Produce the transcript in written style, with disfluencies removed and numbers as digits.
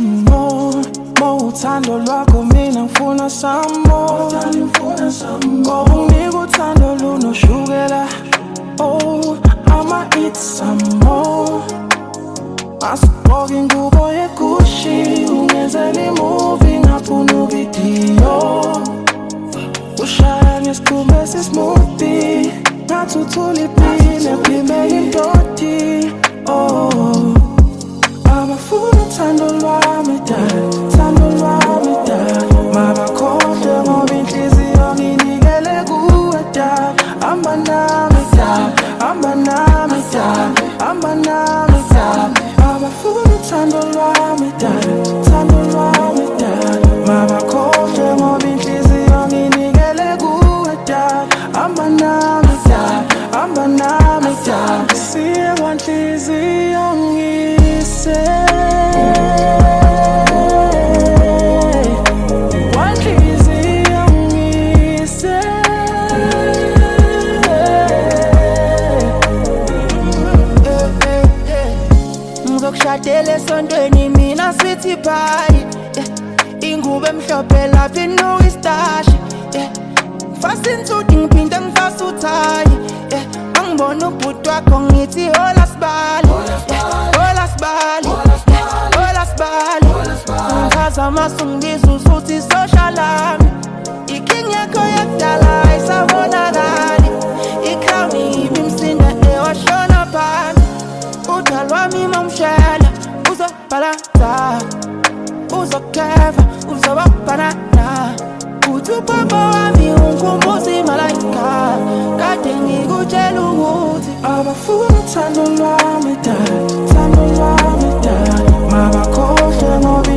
some more. Uthando lwakho mina ngifuna some more. Ngoba unginika uthando lunoshukela. Oh, I'ma eat some more. Asigqoke ingubo yeGucci, ungenzela imovie ngaphuna uvidiyo. Ushaya ngesicumbe esismoothie, ngathi uthula ipine phimela indoti. Oh, abafuna uthando lwami dad, uthando lwami dad. Mabakhohlwe ngoba inhliziyo nginikele kuwe dad. Hamba nami dad, hamba nami dad, hamba nami dad. Abafuna uthando lwami dad, uthando lwami dad. Mabakhohlwe ngoba inhliziyo nginikele kuwe dad. Hamba nami dad, hamba nami dad. Siye kwanhliziyo ngise. Kwanhliziyo ngise. Ngizokushadela esontweni mina sithi bye. Ingubo emhlophe lapha inoistashi. Fast insuthi ngiphinde ngifase uthayi. Angibona ubhuti wakho ngithi hola sibali. Hola sibali. Hola sibali. Ngichaza amasu ngibiza usuthi socialami. Iking yakho yakudala ayisabonakali. Ikrown ibi msinda ewashona phansi. Udala wami mamshela uzobhalata, uzokeva, uzobabanana. Uthi upapa wami ungikhumbuza imalayika, kade ngikutshela ukuthi abafuna uthando lwami dad, uthando lwami dad. Mabakhohlwe ngoba